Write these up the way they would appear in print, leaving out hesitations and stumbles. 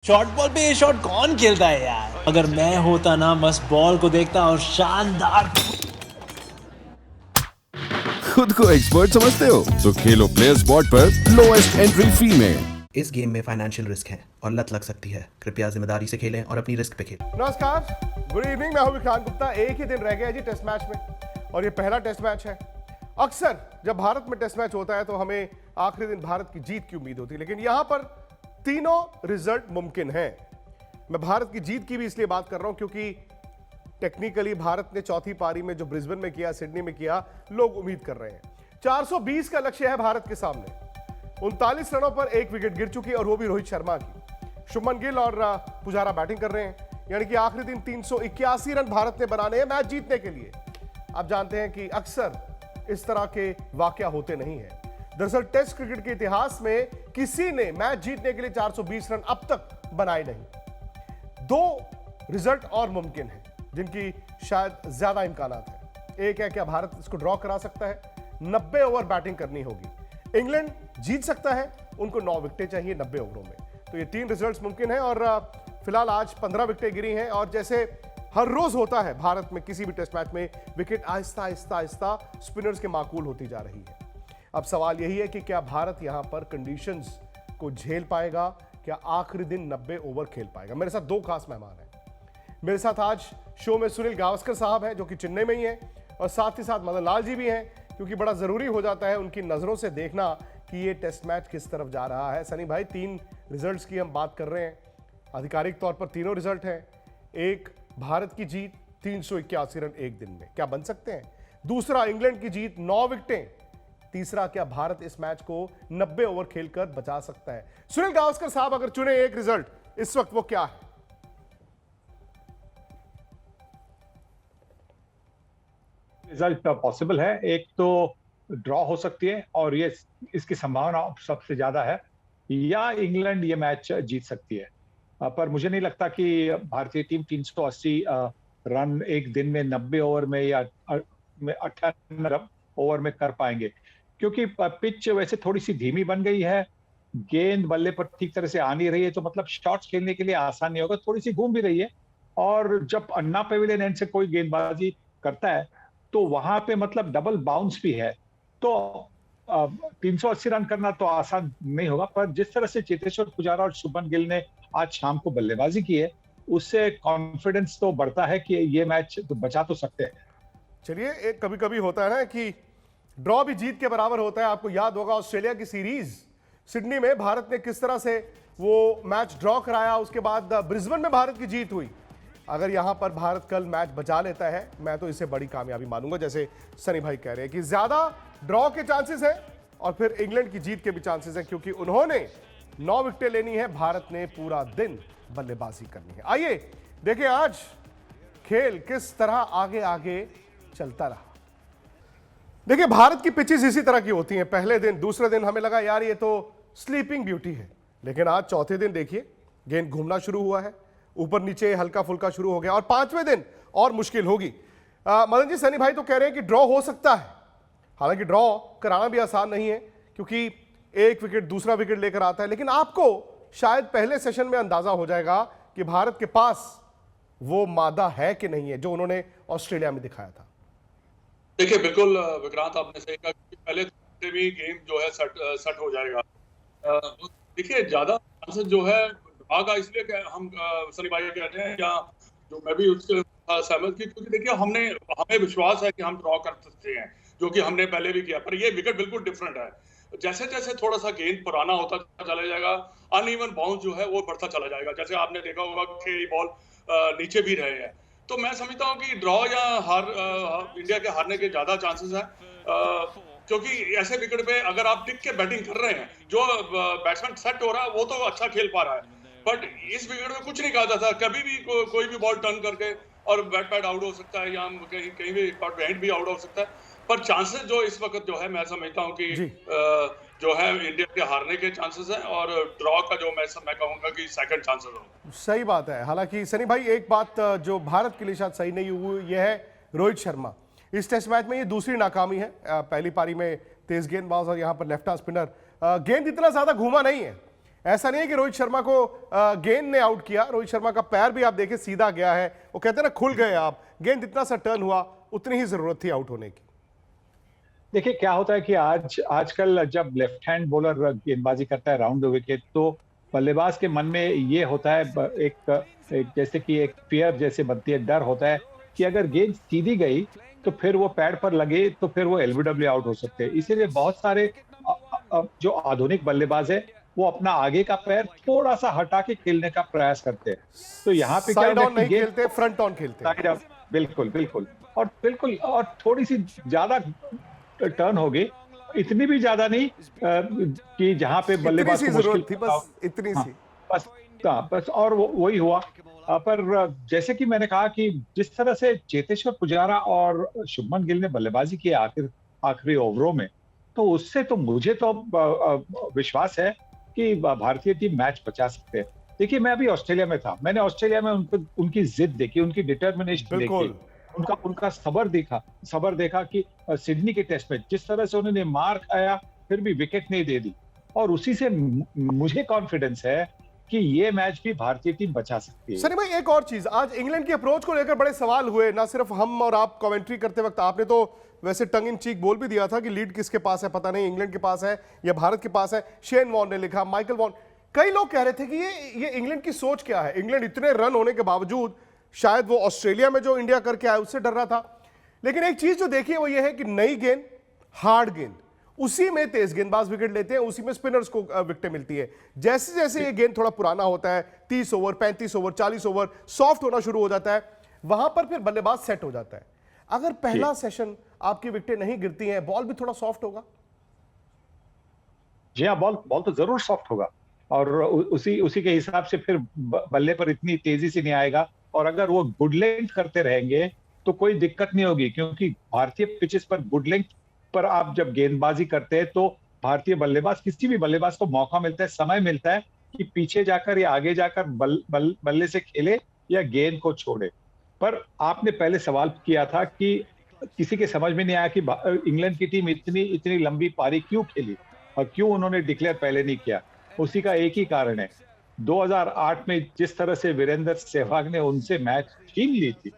Short ball पे ये shot कौन खेलता है यार। अगर मैं होता ना बस बॉल को देखता और शानदार। खुद को एक्सपर्ट समझते हो तो खेलो प्लेयर्स स्पॉट पर लोएस्ट एंट्री फी में। इस गेम में फाइनेंशियल रिस्क है और लत लग सकती है। कृपया जिम्मेदारी से खेलें और अपनी रिस्क पे खेलें। नमस्कार, गुड इवनिंग। मैं हूं विक्रांत गुप्ता। एक ही दिन रह गया जी टेस्ट मैच में और ये पहला टेस्ट मैच है। अक्सर जब भारत में टेस्ट मैच होता है तो हमें आखिरी दिन भारत की जीत की उम्मीद होती है, लेकिन यहां पर तीनों रिजल्ट मुमकिन हैं। मैं भारत की जीत की भी इसलिए बात कर रहा हूं क्योंकि टेक्निकली भारत ने चौथी पारी में जो ब्रिस्बेन में किया, सिडनी में किया, लोग उम्मीद कर रहे हैं। 420 का लक्ष्य है भारत के सामने। 39 रनों पर एक विकेट गिर चुकी और वो भी रोहित शर्मा की। शुभमन गिल और पुजारा बैटिंग कर रहे हैं, यानी कि आखिरी दिन 381 रन भारत ने बनाने हैं मैच जीतने के लिए। आप जानते हैं कि अक्सर इस तरह के वाकया होते नहीं हैं। दरअसल टेस्ट क्रिकेट के इतिहास में किसी ने मैच जीतने के लिए 420 रन अब तक बनाए नहीं। दो रिजल्ट और मुमकिन हैं जिनकी शायद ज्यादा इम्कानात है। एक है, क्या भारत इसको ड्रॉ करा सकता है? 90 ओवर बैटिंग करनी होगी। इंग्लैंड जीत सकता है, उनको 9 विकेटें चाहिए 90 ओवरों में। तो ये तीन रिजल्ट्स मुमकिन है और फिलहाल आज 15 विकेटें गिरी हैं और जैसे हर रोज होता है भारत में किसी भी टेस्ट मैच में, विकेट आहिस्ता आहिस्ता आहिस्ता स्पिनर्स के माकूल होती जा रही है। अब सवाल यही है कि क्या भारत यहां पर कंडीशंस को झेल पाएगा? क्या आखिरी दिन 90 ओवर खेल पाएगा? मेरे साथ दो खास मेहमान हैं। मेरे साथ आज शो में सुनील गावस्कर साहब हैं जो कि चेन्नई में ही हैं, और साथ ही साथ मदन लाल जी भी हैं, क्योंकि बड़ा जरूरी हो जाता है उनकी नजरों से देखना कि ये टेस्ट मैच किस तरफ जा रहा है। सनी भाई, तीन रिजल्ट्स की हम बात कर रहे हैं। आधिकारिक तौर पर तीनों रिजल्ट हैं। एक, भारत की जीत 381 रन एक दिन में, क्या बन सकते हैं? दूसरा, इंग्लैंड की जीत 9 विकेटें। तीसरा, क्या भारत इस मैच को 90 ओवर खेलकर बचा सकता है? सुनील गावस्कर साहब, अगर चुने एक रिजल्ट इस वक्त, वो क्या है? रिजल्ट पॉसिबल है। एक तो ड्रॉ हो सकती है और ये इसकी संभावना सबसे ज्यादा है, या इंग्लैंड ये मैच जीत सकती है। पर मुझे नहीं लगता कि भारतीय टीम 380 रन एक दिन में 90 ओवर में या 98 ओवर में कर पाएंगे, क्योंकि पिच वैसे थोड़ी सी धीमी बन गई है। गेंद बल्ले पर ठीक तरह से आ नहीं रही है, तो मतलब शॉट्स खेलने के लिए आसान नहीं होगा। थोड़ी सी घूम भी रही है, और जब अन्ना पेविलियन एंड से कोई गेंदबाजी करता है तो वहां पे मतलब डबल बाउंस भी है, तो 380 रन करना तो आसान नहीं होगा। पर जिस तरह से चेतेश्वर पुजारा और शुभमन गिल ने आज शाम को बल्लेबाजी की है, उससे कॉन्फिडेंस तो बढ़ता है कि ये मैच तो बचा तो सकते हैं। चलिए, एक कभी कभी होता है ना कि ड्रॉ भी जीत के बराबर होता है। आपको याद होगा ऑस्ट्रेलिया की सीरीज सिडनी में भारत ने किस तरह से वो मैच ड्रॉ कराया, उसके बाद ब्रिस्बेन में भारत की जीत हुई। अगर यहां पर भारत कल मैच बचा लेता है, मैं तो इसे बड़ी कामयाबी मानूंगा। जैसे सनी भाई कह रहे हैं कि ज्यादा ड्रॉ के चांसेस हैं और फिर इंग्लैंड की जीत के भी चांसेस हैं, क्योंकि उन्होंने 9 विकेटें लेनी है, भारत ने पूरा दिन बल्लेबाजी करनी है। आइए देखें आज खेल किस तरह आगे आगे चलता रहा। देखिए, भारत की पिचेस इसी तरह की होती हैं। पहले दिन, दूसरे दिन हमें लगा यार ये तो स्लीपिंग ब्यूटी है, लेकिन आज चौथे दिन देखिए गेंद घूमना शुरू हुआ है, ऊपर नीचे हल्का फुल्का शुरू हो गया, और 5वें दिन और मुश्किल होगी। मदन जी, सनी भाई तो कह रहे हैं कि ड्रॉ हो सकता है। हालांकि ड्रॉ कराना भी आसान नहीं है, क्योंकि एक विकेट दूसरा विकेट लेकर आता है, लेकिन आपको शायद पहले सेशन में अंदाजा हो जाएगा कि भारत के पास वो मादा है कि नहीं है जो उन्होंने ऑस्ट्रेलिया में दिखाया था। देखिए, बिल्कुल विक्रांत, आपने सही कहा कि पहले से भी गेम जो है सेट हो जाएगा। देखिए, ज्यादा चांसेस जो है ड्रॉ का, इसलिए हम सनी भाई कहते हैं, या जो मैं भी उसके सहमत की, क्योंकि देखिए हमें विश्वास है कि हम ड्रॉ कर सकते हैं, जो कि हमने पहले भी किया। पर ये विकेट बिल्कुल डिफरेंट है। जैसे जैसे थोड़ा सा गेंद पुराना होता चला जाएगा, अनइवन बाउंस जो है वो बढ़ता चला जाएगा। जैसे आपने देखा होगा कि बॉल नीचे भी रहे हैं, तो मैं समझता हूँ कि ड्रॉ या इंडिया के हारने के ज्यादा चांसेस हैं, क्योंकि ऐसे विकेट पे अगर आप टिक के बैटिंग कर रहे हैं, जो बैट्समैन सेट हो रहा है वो तो अच्छा खेल पा रहा है, बट इस विकेट में कुछ नहीं कहा जाता। कभी भी कोई भी बॉल टर्न करके और बैट पैड आउट हो सकता है, या कहीं भी हैंड भी आउट हो सकता है। पर चांसेस जो इस वक्त जो है, मैं समझता हूँ कि जो है इंडिया के हारने के चांसेस हैं, और ड्रॉ का जो मैं कहूंगा कि सेकंड चांसेस हो। सही बात है। हालांकि सनी भाई, एक बात जो भारत के लिए शायद सही नहीं हुई, यह है रोहित शर्मा। इस टेस्ट मैच में ये दूसरी नाकामी है। पहली पारी में तेज गेंदबाज और यहां पर लेफ्ट आर्म स्पिनर, गेंद इतना ज्यादा घूमा नहीं है। ऐसा नहीं है कि रोहित शर्मा को गेंद ने आउट किया, रोहित शर्मा का पैर भी आप देखें सीधा गया है, वो कहते हैं ना खुल गए आप, गेंद जितना सा टर्न हुआ उतनी ही जरूरत थी आउट होने की। देखिए क्या होता है कि आजकल जब लेफ्ट हैंड बॉलर गेंदबाजी करता है राउंड द विकेट, तो बल्लेबाज के मन में ये होता है एक जैसे कि एक फियर जैसे बनती है, डर होता है कि अगर गेंद सीधी गई तो फिर वो पैड पर लगे तो फिर वो एलबीडब्ल्यू आउट हो सकते हैं। इसीलिए बहुत सारे जो आधुनिक बल्लेबाज है वो अपना आगे का पैर थोड़ा सा हटा के खेलने का प्रयास करते हैं। तो यहाँ पे साइड ऑन नहीं खेलते, फ्रंट ऑन खेलते हैं। साइड ऑन, बिल्कुल बिल्कुल, और थोड़ी सी ज्यादा टर्न हो गई, इतनी भी ज्यादा नहीं कि जहां पे बल्लेबाज को मुश्किल थी, बस इतनी सी, बस और वही हुआ। पर जैसे कि मैंने कहा कि जिस तरह से चेतेश्वर पुजारा और शुभमन गिल ने बल्लेबाजी की आखिरी ओवरों में, तो उससे तो मुझे तो विश्वास है कि भारतीय टीम मैच बचा सकते हैं। देखिए मैं अभी ऑस्ट्रेलिया में था, मैंने ऑस्ट्रेलिया में उनकी जिद देखी, उनकी डिटर्मिनेशन देखी, उनका सबर देखा कि सिडनी के टेस्ट में जिस तरह से उन्होंने मार खाया फिर भी विकेट नहीं दे दी, और उसी से मुझे कॉन्फिडेंस है कि ये मैच भी भारतीय टीम बचा सकती है। सनी भाई एक और चीज, आज इंग्लैंड की अप्रोच को लेकर बड़े सवाल हुए, ना सिर्फ हम और आप कमेंट्री करते वक्त, आपने तो वैसे टंग इन चीक बोल भी दिया था कि लीड किसके पास है पता नहीं, इंग्लैंड के पास है या भारत के पास है। शेन वॉर्न ने लिखा, माइकल वॉर्न, कई लोग कह रहे थे कि ये इंग्लैंड की सोच क्या है। इंग्लैंड इतने रन होने के बावजूद शायद वो ऑस्ट्रेलिया में जो इंडिया करके आया उससे डर रहा था। लेकिन एक चीज जो देखी है वो ये है कि नई गेंद, हार्ड गेंद, उसी में तेज गेंदबाज विकेट लेते हैं, उसी में स्पिनर्स को विकेट मिलती है। जैसे जैसे ये गेंद थोड़ा पुराना होता है, 30 ओवर, 35 ओवर, 40 ओवर, सॉफ्ट होना शुरू हो जाता है, वहां पर फिर बल्लेबाज सेट हो जाता है। अगर पहला सेशन आपकी विकेटें नहीं गिरती हैं, बॉल भी थोड़ा सॉफ्ट होगा। जी हाँ, बॉल तो जरूर सॉफ्ट होगा, और उसी के हिसाब से फिर बल्ले पर इतनी तेजी से नहीं आएगा। और अगर वो गुड लेंथ करते रहेंगे तो कोई दिक्कत नहीं होगी, क्योंकि भारतीय पिचेस पर गुड लेंथ पर आप जब गेंदबाजी करते हैं तो भारतीय बल्लेबाज, किसी भी बल्लेबाज को मौका मिलता है, समय मिलता है कि पीछे जाकर या आगे जाकर बल्ले से खेले या गेंद को छोड़े। पर आपने पहले सवाल किया था कि किसी के समझ में नहीं आया कि इंग्लैंड की टीम इतनी लंबी पारी क्यों खेली और क्यों उन्होंने डिक्लेयर पहले नहीं किया। उसी का एक ही कारण है, 2008 में जिस तरह से वीरेंद्र सहवाग ने उनसे मैच छीन ली थी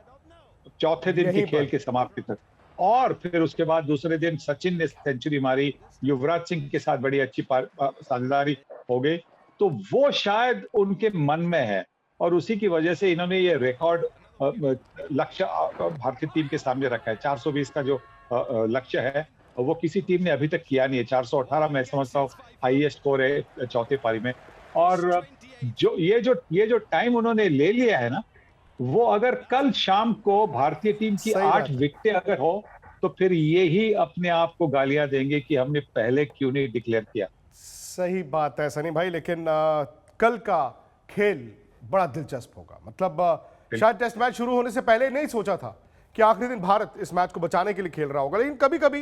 चौथे दिन की खेल की समाप्ति तक, और फिर उसके बाद दूसरे दिन सचिन ने सेंचुरी मारी, युवराज सिंह के साथ बड़ी अच्छी साझेदारी हो गई, तो वो शायद उनके मन में है, और उसी की वजह से इन्होंने ये रिकॉर्ड लक्ष्य भारतीय टीम के सामने रखा है। 420 का जो लक्ष्य है वो किसी टीम ने अभी तक किया नहीं है। 418 मैं समझता हूँ हाईएस्ट स्कोर है चौथे पारी में। और ये जो टाइम उन्होंने ले लिया है ना, वो अगर कल शाम को भारतीय टीम की 8 विकेटें अगर हो तो फिर ये ही अपने आप को गालियां देंगे कि हमने पहले क्यों नहीं डिक्लेयर किया। सही बात है सनी भाई, लेकिन कल का खेल बड़ा दिलचस्प होगा। मतलब शायद टेस्ट मैच शुरू होने से पहले नहीं सोचा था कि आखिरी दिन भारत इस मैच को बचाने के लिए खेल रहा होगा, लेकिन कभी कभी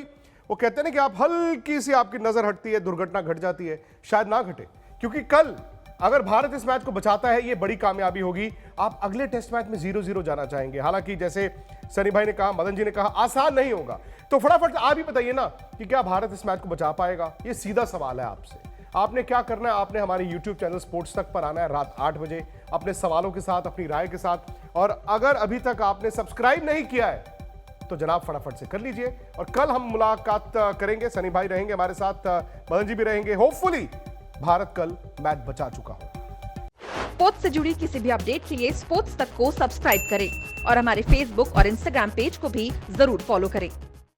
वो कहते हैं ना कि आप हल्की सी आपकी नजर हटती है, दुर्घटना घट जाती है, शायद ना घटे, क्योंकि कल अगर भारत इस मैच को बचाता है ये बड़ी कामयाबी होगी। आप अगले टेस्ट मैच में 0-0 जाना चाहेंगे। हालांकि जैसे सनी भाई ने कहा, मदन जी ने कहा, आसान नहीं होगा। तो फटाफट आप ही बताइए ना कि क्या भारत इस मैच को बचा पाएगा? ये सीधा सवाल है आपसे। आपने क्या करना है? आपने हमारे YouTube चैनल स्पोर्ट्स तक पर आना है रात 8 बजे अपने सवालों के साथ, अपनी राय के साथ। और अगर अभी तक आपने सब्सक्राइब नहीं किया है तो जनाब फटाफट से कर लीजिए। और कल हम मुलाकात करेंगे, सनी भाई रहेंगे हमारे साथ, मदन जी भी रहेंगे। होपफुली भारत कल मैच बचा चुका हो। स्पोर्ट्स से जुड़ी किसी भी अपडेट के लिए स्पोर्ट्स तक को सब्सक्राइब करें और हमारे फेसबुक और इंस्टाग्राम पेज को भी जरूर फॉलो करें।